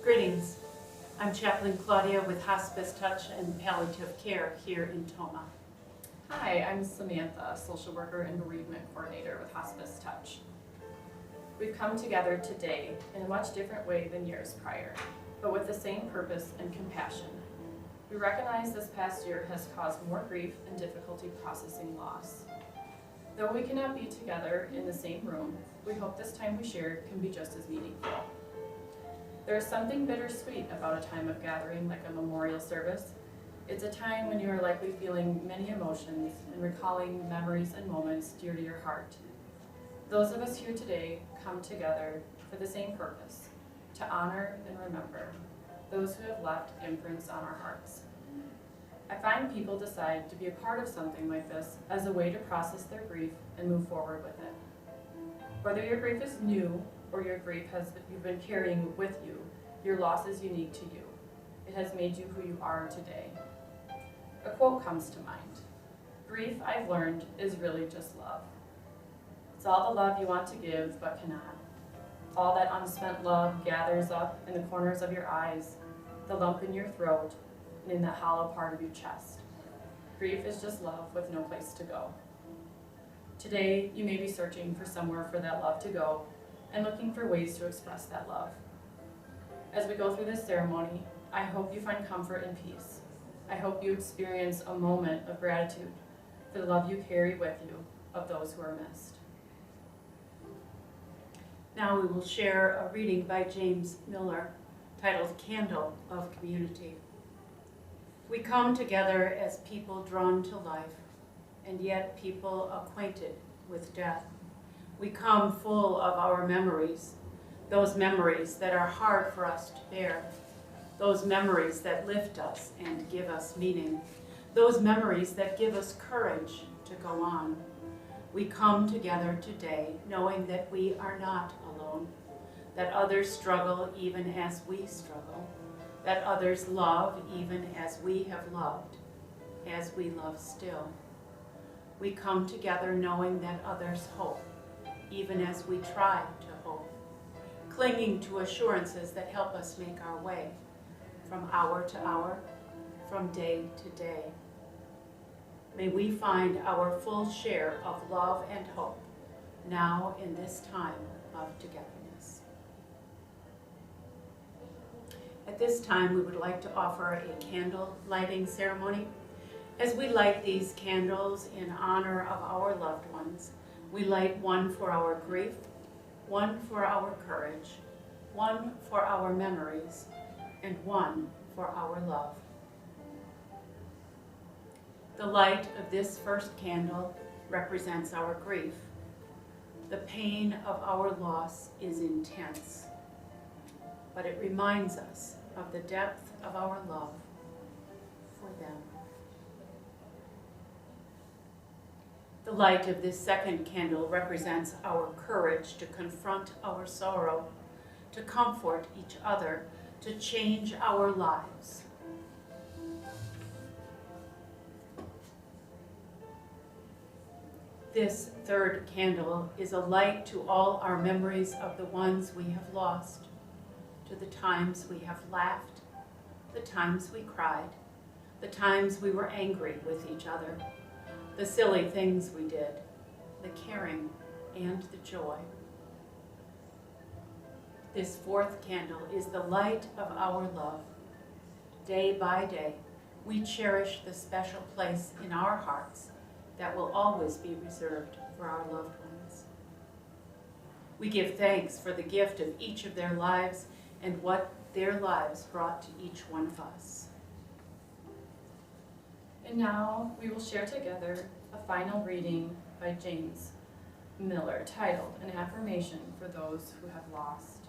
Greetings. I'm Chaplain Claudia with Hospice Touch and Palliative Care here in Tomah. Hi, I'm Samantha, social worker and bereavement coordinator with Hospice Touch. We've come together today in a much different way than years prior, but with the same purpose and compassion. We recognize this past year has caused more grief and difficulty processing loss. Though we cannot be together in the same room, we hope this time we share can be just as meaningful. There is something bittersweet about a time of gathering like a memorial service. It's a time when you are likely feeling many emotions and recalling memories and moments dear to your heart. Those of us here today come together for the same purpose, to honor and remember those who have left imprints on our hearts. I find people decide to be a part of something like this as a way to process their grief and move forward with it. Whether your grief is new or your grief you've been carrying with you, your loss is unique to you. It has made you who you are today. A quote comes to mind. Grief, I've learned, is really just love. It's all the love you want to give but cannot. All that unspent love gathers up in the corners of your eyes, the lump in your throat, and in that hollow part of your chest. Grief is just love with no place to go. Today, you may be searching for somewhere for that love to go and looking for ways to express that love. As we go through this ceremony, I hope you find comfort and peace. I hope you experience a moment of gratitude for the love you carry with you of those who are missed. Now we will share a reading by James Miller titled Candle of Community. We come together as people drawn to life, and yet people acquainted with death. We come full of our memories, those memories that are hard for us to bear, those memories that lift us and give us meaning, those memories that give us courage to go on. We come together today knowing that we are not alone, that others struggle even as we struggle, that others love even as we have loved, as we love still. We come together knowing that others hope, even as we try to hope, clinging to assurances that help us make our way from hour to hour, from day to day. May we find our full share of love and hope now in this time of togetherness. At this time, we would like to offer a candle lighting ceremony. As we light these candles in honor of our loved ones, we light one for our grief, one for our courage, one for our memories, and one for our love. The light of this first candle represents our grief. The pain of our loss is intense, but it reminds us of the depth of our love for them. The light of this second candle represents our courage to confront our sorrow, to comfort each other, to change our lives. This third candle is a light to all our memories of the ones we have lost, to the times we have laughed, the times we cried, the times we were angry with each other, the silly things we did, the caring and the joy. This fourth candle is the light of our love. Day by day, we cherish the special place in our hearts that will always be reserved for our loved ones. We give thanks for the gift of each of their lives and what their lives brought to each one of us. And now we will share together a final reading by James Miller titled An Affirmation for Those Who Have Lost.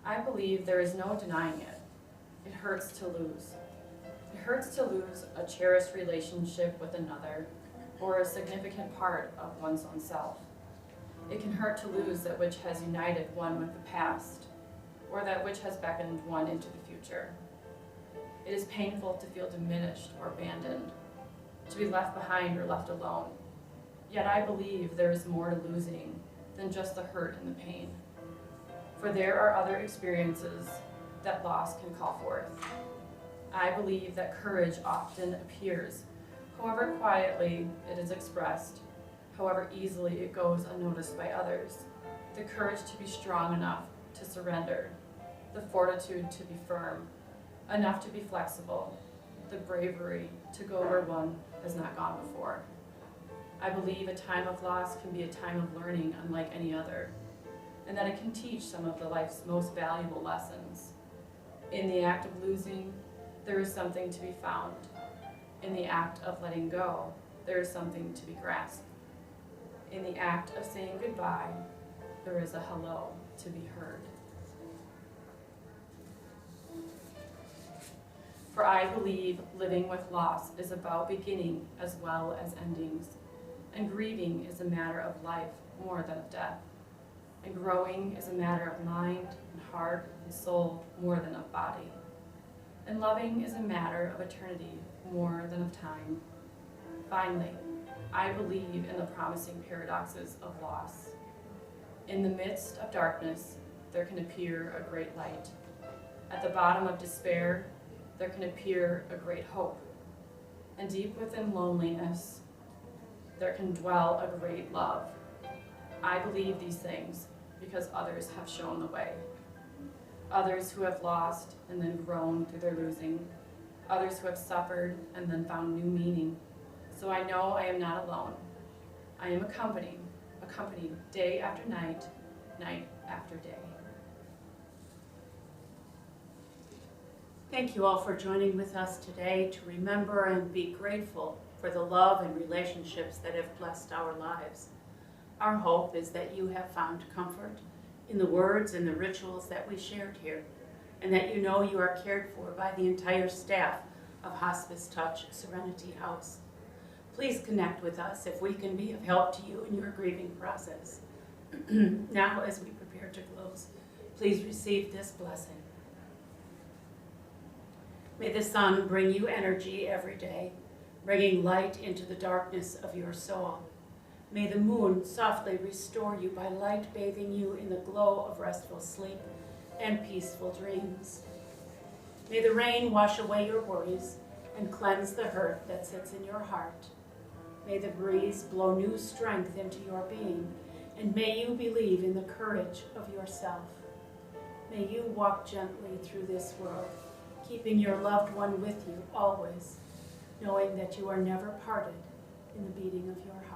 I believe there is no denying it. It hurts to lose. It hurts to lose a cherished relationship with another or a significant part of one's own self. It can hurt to lose that which has united one with the past or that which has beckoned one into the future. It is painful to feel diminished or abandoned, to be left behind or left alone. Yet I believe there is more to losing than just the hurt and the pain. For there are other experiences that loss can call forth. I believe that courage often appears, however quietly it is expressed, however easily it goes unnoticed by others. The courage to be strong enough to surrender, the fortitude to be firm, enough to be flexible, the bravery to go where one has not gone before. I believe a time of loss can be a time of learning unlike any other, and that it can teach some of the life's most valuable lessons. In the act of losing, there is something to be found. In the act of letting go, there is something to be grasped. In the act of saying goodbye, there is a hello to be heard. For I believe living with loss is about beginning as well as endings, and grieving is a matter of life more than of death, and growing is a matter of mind and heart and soul more than of body, and loving is a matter of eternity more than of time. Finally, I believe in the promising paradoxes of loss. In the midst of darkness, there can appear a great light. At the bottom of despair, there can appear a great hope. And deep within loneliness, there can dwell a great love. I believe these things because others have shown the way. Others who have lost and then grown through their losing. Others who have suffered and then found new meaning. So I know I am not alone. I am accompanied day after night, night after day. Thank you all for joining with us today to remember and be grateful for the love and relationships that have blessed our lives. Our hope is that you have found comfort in the words and the rituals that we shared here, and that you know you are cared for by the entire staff of Hospice Touch Serenity House. Please connect with us if we can be of help to you in your grieving process. Now, as we prepare to close, please receive this blessing. May the sun bring you energy every day, bringing light into the darkness of your soul. May the moon softly restore you by light bathing you in the glow of restful sleep and peaceful dreams. May the rain wash away your worries and cleanse the hurt that sits in your heart. May the breeze blow new strength into your being, and may you believe in the courage of yourself. May you walk gently through this world, keeping your loved one with you always, knowing that you are never parted in the beating of your heart.